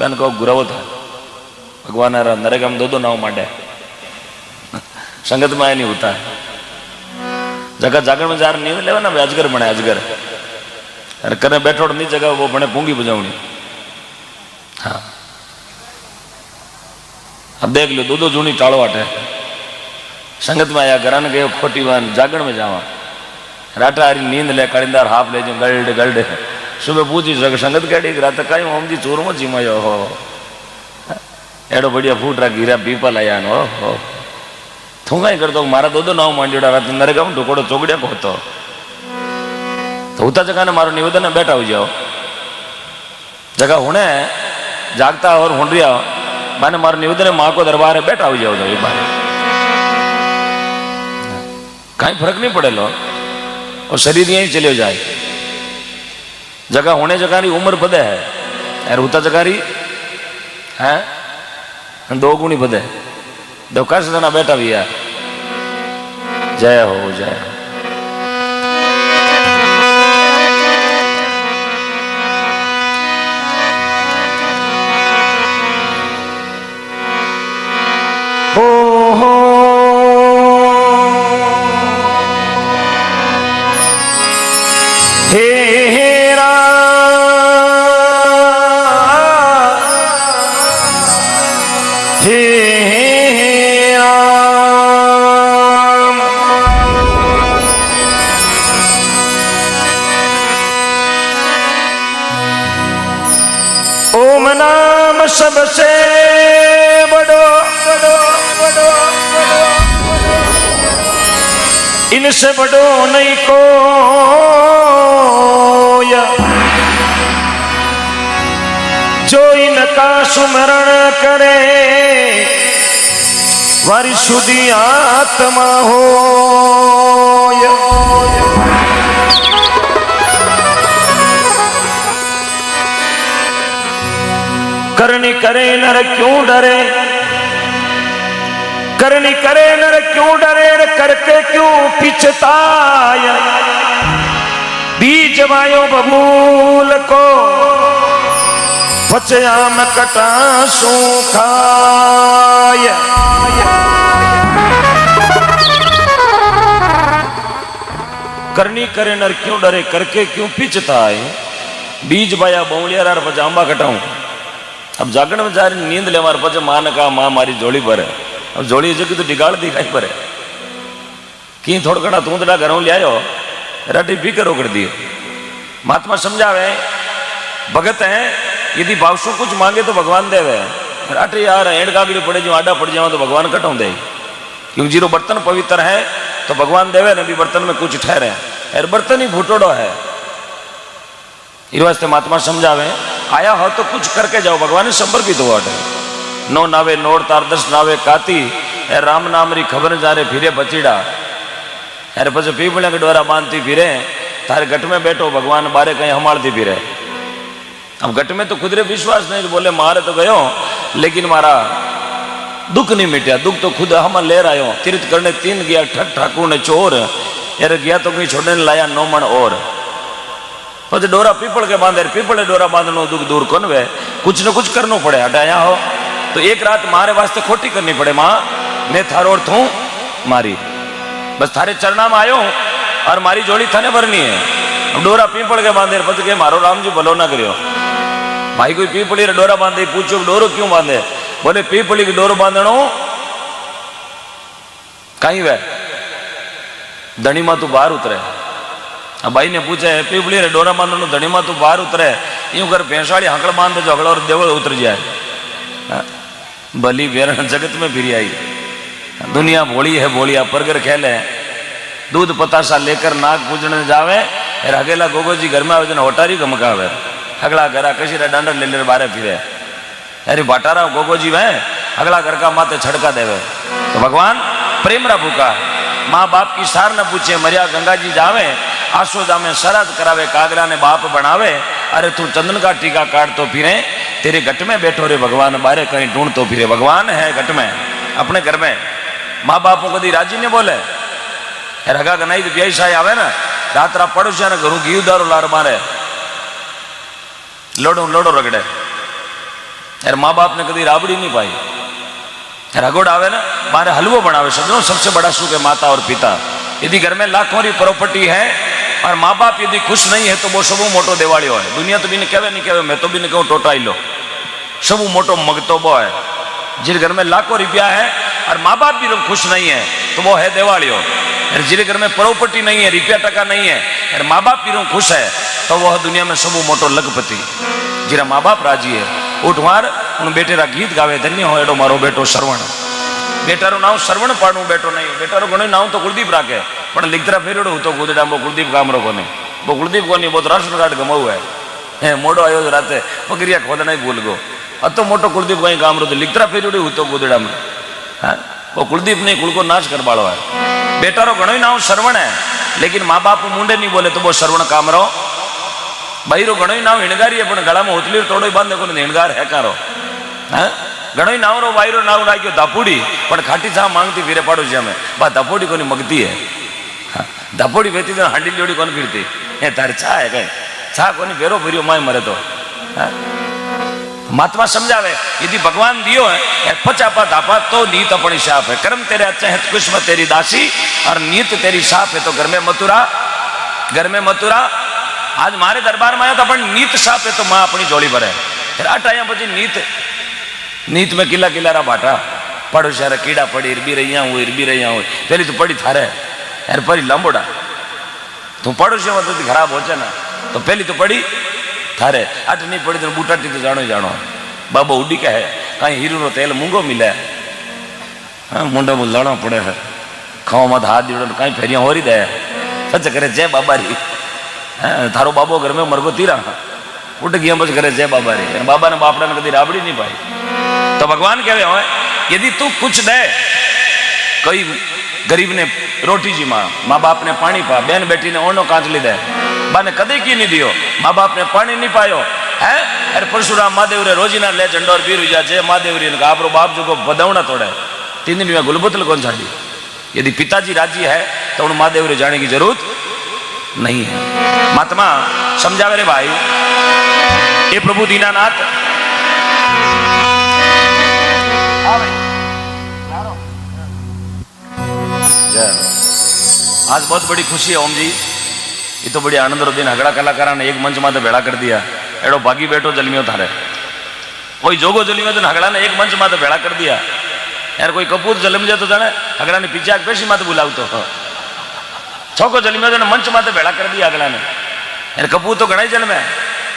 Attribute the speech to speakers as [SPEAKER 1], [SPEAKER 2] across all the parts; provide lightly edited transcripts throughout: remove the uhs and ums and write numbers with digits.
[SPEAKER 1] Ben को गुरव था भगवान नरेगा दो नाव मांडे संगत में आया नहीं होता जगह जागरण में जार नींद लेवा ना अजगर बने अजगर अरे कने बैठो नहीं जगह वो बने पूंगी बजावनी। हाँ अब देख लो दो जूनी टाड़ो आटे संगत में आया घरान गयो खोटी वान जागरण में जावा राटा हरी नींद ले कड़ींदार हाफ ले जो गल्ड गल्ड सुबह पूछी सके संगत कड़ी रात कई ओम जी चूर में चिमायो हो एडो बढ़िया फूट रा गिरा पीपल आया नो हो थू कहीं करतो मारा दो नाव मांडीड़ा रात नरेगा में ढोकड़ो चोकड़िया को तो होता जगह ने मारो निवेदन में बैठा हो जाओ जगह होने जागता और हुन रिया माने मारो निवेदन माँ को दरबार है बैठा हो जाओ तो एक बार कहीं फर्क नहीं पड़े लो और शरीर यहीं चले जाए जगह होने जगह री उम्र बदे है यार होता जगह री है दो गुणी बदे दो कस जना बैठा भी है। जय हो जय हो ओम नाम सबसे बड़ो इनसे बड़ो नहीं को जो इनका सुमरण करे वारी शुद्धि आत्मा हो। करनी करे नर क्यों डरे करनी करे नर क्यों डरे करके क्यों पिछताय बीज वायो बबूल को पचया में कटा सूखाय। करनी करे नर क्यों डरे करके क्यों पिछताय बीज वाया बौलिया पचांबा कटाऊं। अब जागरण में जा रही नींद ले मार पचे मां ने कहा मां मारी जोड़ी पर है अब जोड़ी जगह तो डिगाड़ दिखाई पर है कि थोड़ा घना तू तड़ा घरों ले आयो राटी भी करो कर दिए। महात्मा समझावे भगत है यदि भावसु कुछ मांगे तो भगवान देवे राटे यार एड़ कागड़ी पड़े जो आडा पड़ जाओ तो भगवान कटाऊ दे क्योंकि जीरो बर्तन पवित्र है तो भगवान देवे न भी बर्तन में कुछ ठहरे यार बर्तन ही फूटोड़ो है। इस वास्ते महात्मा समझावे आया हो तो कुछ करके जाओ भगवान ने समर्पित हुआ नो नावे नोड़ तार दस नावे काती ए राम नाम री खबर जा रहे फिरे बचीड़ा यार पीछे पीपड़िया के डोरा बांधती फिरे तारे गट में बैठो भगवान बारे कहीं हमारती फिरे। अब गट में तो खुद रे विश्वास नहीं बोले मारे तो गयो लेकिन मारा दुख नहीं मिटा दुख तो खुद हम ले रहा तीर्थ करने 3 गया ठग ठाकुर ने चोर यार गया तो कहीं छोड़ने लाया 9 मन और पचे डोरा पीपल के बांधे पीपल डोरा बांधनो दुख दूर कौन वे कुछ न कुछ करना पड़े हटाया हो तो एक रात मारे वास्ते खोटी करनी पड़े माँ मैं थारो और थू मारी बस थारे चरणा में आयो और मारी जोड़ी थाने भरनी है। डोरा पीपल के बांधे पच के मारो राम जी भलो ना करियो भाई कोई पीपली रे डोरा बांधे पूछो डोरो क्यों बांधे बोले पीपली की डोरो बांधनो कहीं वे धनी मां तू बाहर उतरे। अब भाई ने पूछे पीपली रे डोरा बांधनो धनी मां तू बाहर उतरे यूं कर भैंसाड़ी हकड़ बांध जो हकड़ और देवल उतर जाए। भली बेरण जगत में फिर आई दुनिया भोली है भोलिया परगर खेले दूध पतासा लेकर नाग पूजने जावे और अकेला गोगो जी घर में आवे होटारी गमकावे अगला घर कशी डांडा ले ले बारे फिरे अरे बाटारा गोगो जी वह अगला घर का माते छड़का देवे। तो भगवान प्रेम रा भूखा माँ बाप की सार न पूछे मरिया गंगा जी जावे आसोदा में शराध करावे कागरा ने बाप बनावे अरे तू चंदन का टीका काट तो फिरे तेरे घट में बैठो रे भगवान बारे कहीं ढूंढ तो फिरे भगवान है घट में अपने घर में। माँ बापू कदी राजी ने बोले रगा गनाई तो ब्याई साई आवे ना रात रा पड़ोसिया ने घरू घी दारू लार मारे लोडो लोडो रगड़े यार माँ बाप ने कभी राबड़ी नहीं पाई। रगोड़ आवे ना मारे हलवो बनावे। सजनों सबसे बड़ा सुख है माता और पिता। यदि घर में लाखों की प्रॉपर्टी है और माँ बाप यदि खुश नहीं है तो वो सबू मोटो दिवालियो है। दुनिया तो भी नहीं कहे नहीं कहे, मैं तो भी नहीं कहूँ टोटाई लो, सबू मोटो मगतोबो है। जिस घर में लाखों रुपया है और माँ बाप भी खुश नहीं है तो वो है दिवालियो। जिस घर में प्रॉपर्टी नहीं है, रुपया टका नहीं है और माँ बाप भी खुश है तो वह दुनिया में सबू मोटो लखपति। जिरा माँ बाप राजी है उठवार उन बेटे रा गीत गावे, धन्य हो एडो मारो बेटो श्रवण। बेटारो नाव श्रवण पाड़ू बेटो नहीं। बेटारो घणो नाव तो कुलदीप राखे पण लिखतरा फेरेडो तो गुदड़ा वो कुलदीप कामरो कोने, वो कुलदीप कोनी, वो राशन कार्ड गमाऊ है। मोड़ो आयो राते पकड़िया खोदना ही भूल गो। अतो मोटो कुलदीप कहीं कामरो तो लिखतरा फेरेडो तो गुदड़ा में। हाँ वो कुलदीप नहीं कुल को नाश कर बाड़ो है। बेटारो घणो नाव श्रवण है लेकिन माँ बाप मुंडे नहीं बोले तो वो श्रवण कामरो। बहिरो घणो नाव हिणगारी है पण गला में होतली तोड़ो बांधे को हिणगार है कारो। हाँ घणो नावरो वायरो नाव राख्यो धापोड़ी पण खाटी चा मांगती फिरे पाड़ो जी में बा धापोड़ी कोनी मगती है। हाँ धापोड़ी वेती तो हांडी जोड़ी कोनी फिरती है। तारे चा है कहीं चा कोनी फेरो फिरियो माय मरे तो। हाँ महात्मा समझावे यदि भगवान दियो है पचापा धापा तो नीत अपनी शाप है। कर्म तेरे अच्छे है कुछ में तेरी दासी और नीत तेरी शाप है। तो घर में मथुरा, घर में मथुरा आज मारे दरबार में आया तो अपन नीत शाप है तो माँ अपनी जोड़ी भरे। फिर आटाया पची नीत नीत में किला किला रा बाटा पड़ोसिया कीड़ा पड़ी इरबी रही हूँ पहली तो पड़ी थारे यार परी लंबोड़ा तू पड़ोसियों में तो खराब हो ना तो पहली तो पड़ी थारे अट नहीं पड़ी तो बूटाटी तो जानो ही जानो। बाबा उड़ी का है कहीं हीरो नो तेल मूंगो मिले। हाँ मुंडा में लड़ना पड़े है खाओ मत हाथ जोड़ो कहीं फेरिया हो रही दे सच करे जय बाबा री। हाँ थारो बाबो घर में मरगो तीरा उठ गया बस करे जय बाबा री। बाबा ने बापड़ा ने कभी राबड़ी नहीं पाई। तो भगवान कह रहे हो यदि तू कुछ दे, कोई गरीब ने रोटी जी माँ बाप ने पानी पा, बहन बेटी ने ओनो कांचली दे, बा ने कदे की नहीं दियो, माँ बाप ने पानी नहीं पायो है। अरे परशुराम महादेव रे रोजी ना ले झंडोर पीर जा जय महादेव री आपरो बाप जो को बदवना तोड़े 3 दिन में गुलबुतल कौन छाड़ी। यदि पिताजी राजी है तो उन महादेव रे जाने की जरूरत नहीं है। महात्मा समझावे रे भाई ये प्रभु दीनानाथ आज बहुत बड़ी खुशी है ओम जी। ये तो बड़ी आनंद रो दिन हगड़ा कलाकारा ने एक मंच माते भेड़ा कर दिया। एडो भागी बैठो जलमियो थारे कोई जोगो जलमियो तो हगड़ा ने एक मंच माते भेड़ा कर दिया। यार कोई कपूर जलम जाए तो जाने हगड़ा ने पीछे पेशी माते बुलाव तो छोको जलमियो तो मंच माते भेड़ा कर दिया अगला ने। यार कपूर तो घना जन्म है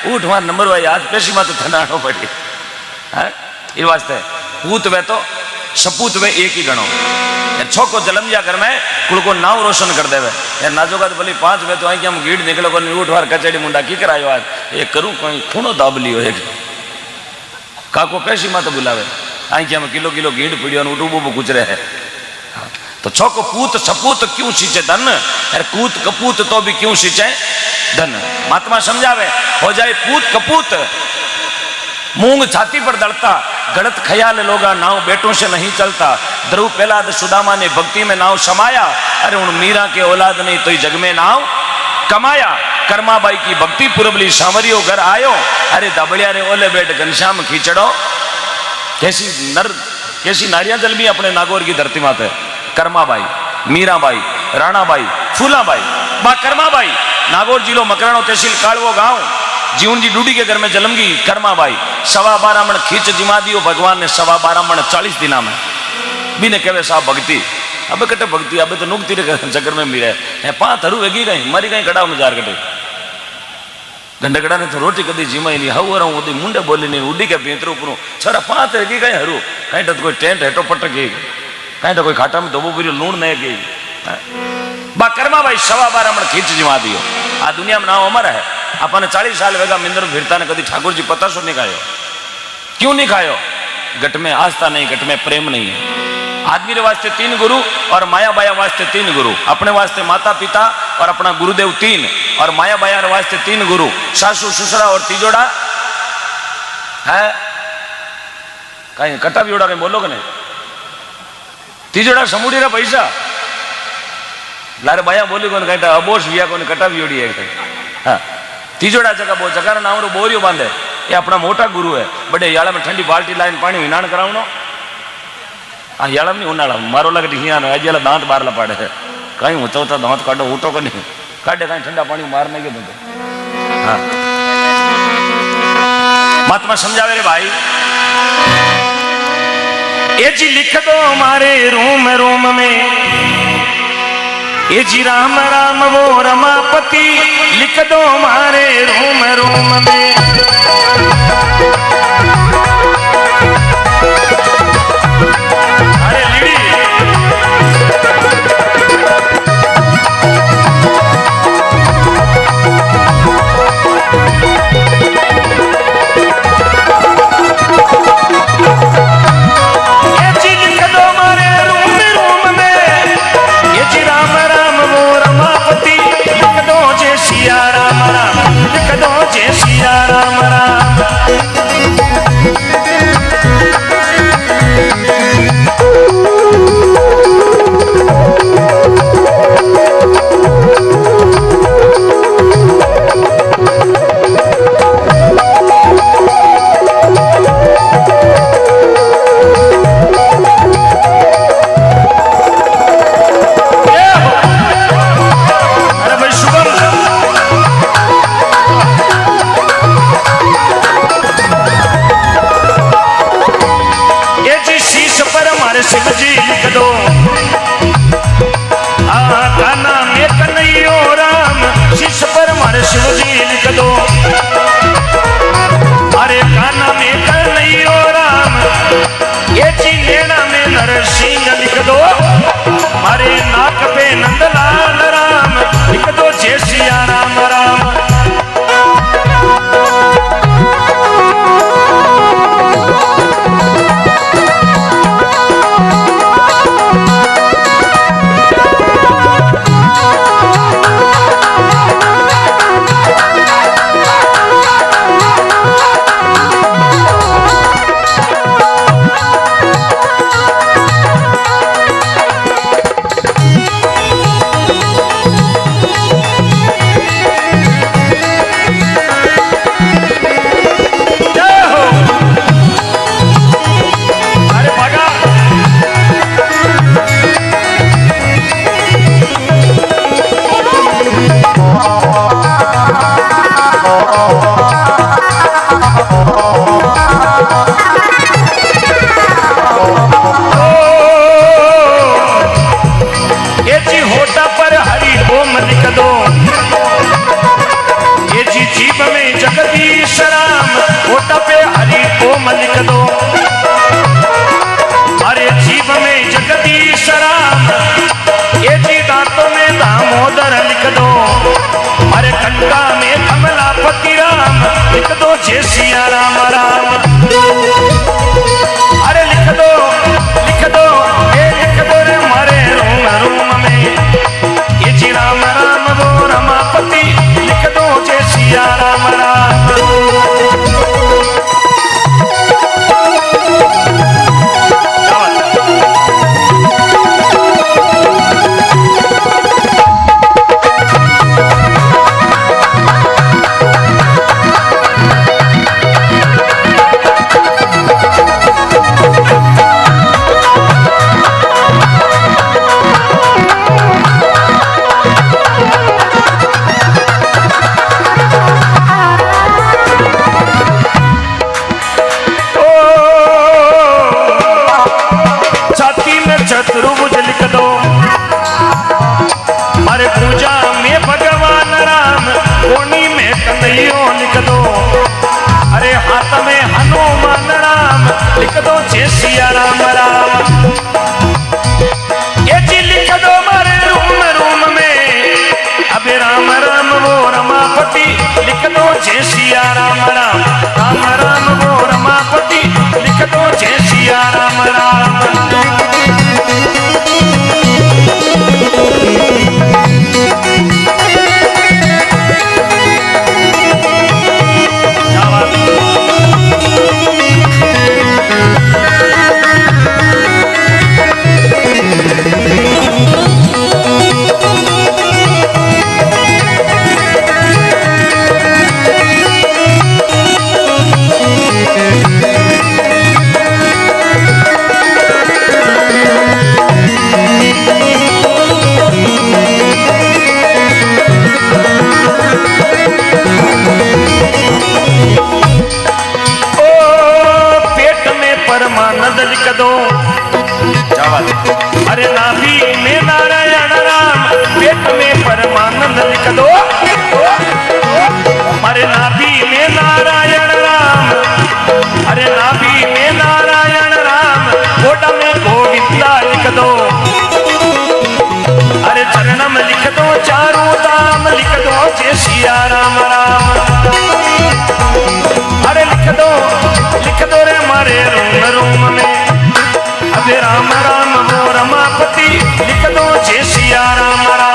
[SPEAKER 1] उठ वहां नंबर भाई आज पेशी माते थनाड़ो पड़ी है। ये वास्ते पूत वे तो सपूत वे एक ही गणो। छोको जलम जा कर मैं कुल को नाव रोशन कर देवे। यार नाजोगा तो भली 5 वे तो आई हम गीड़ निकलो को उठवार कचेड़ी मुंडा की करायो आज ये करूं कोई खूनो दाब लियो एक काको पेशी मत बुलावे आई हम किलो किलो गीड़ पीड़ियो ने उठू बुबू गुजरे है। तो छोको पूत सपूत क्यों सींचे धन, यार कूत कपूत तो भी क्यों सींचे धन। महात्मा समझावे हो जाए पूत कपूत मूंग छाती पर दड़ता गलत ख्याल लोगा नाव बेटों से नहीं चलता। ध्रुव प्रहलाद सुदामा ने भक्ति में नाव समाया। अरे उन मीरा के औलाद नहीं तो जग में नाव कमाया। कर्माबाई की भक्ति पुरबली सांवरियो घर आयो। अरे दबड़िया रे ओले बैठ घनश्याम खींचड़ो। कैसी नारियां जल भी अपने नागौर की धरती माते। कर्माबाई, मीराबाई, राणाबाई, फूलाबाई, मां कर्माबाई नागौर जिलो मकराणो तहसील कालवो गांव जीवन जी डूडी के घर में जन्मगी। कर्माबाई 12.5 मण खींच जिमा दियो भगवान ने 12.5 मण 40 दिना में भी ने कहे साहब भक्ति अब कटे भक्ति अब तो नुकती चक्कर में मिले है 5 हरू वेगी गई मरी गई कड़ा में जार कटे गंडगड़ा ने तो रोटी कदी जिमाई नहीं हवर उदी मुंडे बोली नहीं उड़ी के भीतर ऊपर छोरा 5 वेगी गई हरू कहीं तो कोई टेंट हेटो पटक गई कहीं तो कोई खाटा में धोबो पूरी लूण नहीं गई बा कर्मा भाई 12.5 मण खींच जिमा दियो। आ दुनिया में नाम अमर है। अपन 40 साल वेगा मिंदर फिरता ने कदी ठाकुर जी पताशो नहीं खायो। क्यों नहीं खायो? गट में आस्था नहीं, गट में प्रेम नहीं है। आदमी के वास्ते 3 गुरु और माया बाया वास्ते 3 गुरु। अपने वास्ते माता पिता और अपना गुरुदेव 3 और माया बाया वास्ते 3 गुरु सासू ससुरा और तीजोड़ा है। कहीं कटा बियोड़ा कहीं बोलो कि नहीं? तीजोड़ा समूडी रा पैसा लारे बाया बोली को कहीं अबोश विया को कटा बियोड़ी है। हाँ तीजोड़ा जगह बो जगह नाम रो बोरियो बांधे ये अपना मोटा गुरु है। बड़े याला में ठंडी बाल्टी लाइन पानी विनान करावनो आ याला में उनाला मारो लगे हिया न अजेला दांत बारला पाड़े है कहीं ऊंचा ऊंचा दांत काटो उठो को नहीं काटे कहीं ठंडा पानी मारने के दे। हाँ महात्मा समझावे रे भाई ये जी लिख दो हमारे रूम रूम में ये जी राम राम वो रमापति लिख दो हमारे रूम रूम में। अरे लीड़ी शिव जी लिख दो गाना में कन्हैया राम शीश पर मारे शिव जी लिख दो। अरे गाना में कन्हैया राम ये चीनेना में नरसिंह लिख दो। मारे नाक पे नंदलाल राम लिख दो जय सिया राम राम। लिख दो। अरे जीव में जगदीश राम ये जी दांतों में दामोदर लिख दो। अरे कंटा में कमलापति राम लिख दो जय सिया राम राम। अरे लिख दो ये लिख दो रे हमारे रूम रूम में ये जी राम राम वो रमापति लिख दो जय सिया राम राम। चतुर्भुज लिख दो। अरे पूजा में भगवान राम कोनी में कन्हैया लिख दो। अरे हाथ में हनुमान राम लिख दो जय सिया राम राम। ये जी लिख दो मारे रूम रूम में अबे राम राम वो रमापति लिख दो जय सिया राम राम। राम राम वो रमापति लिख दो जय सिया राम राम। सिया राम राम। अरे लिख दो रे मारे रोम रोम में, अबे राम राम वो रमापति, लिख दो जय सिया राम राम।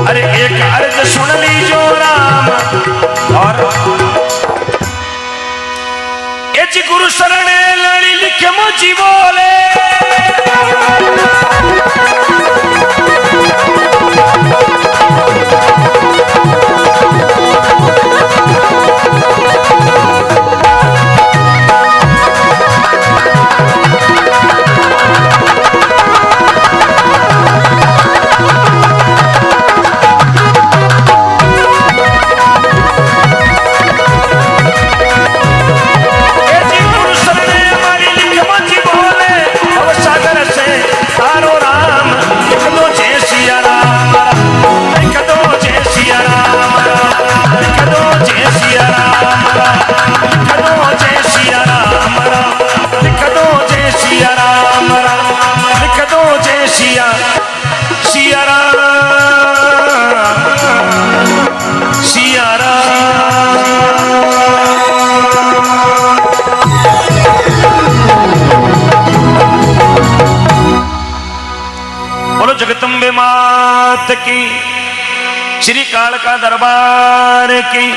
[SPEAKER 1] अरे एक अर्ज सुन लीजो राम, और एच गुरु शरणे लड़ी लिखे मुझी बोले। जगदम्बे मात की, श्री काल का दरबार की।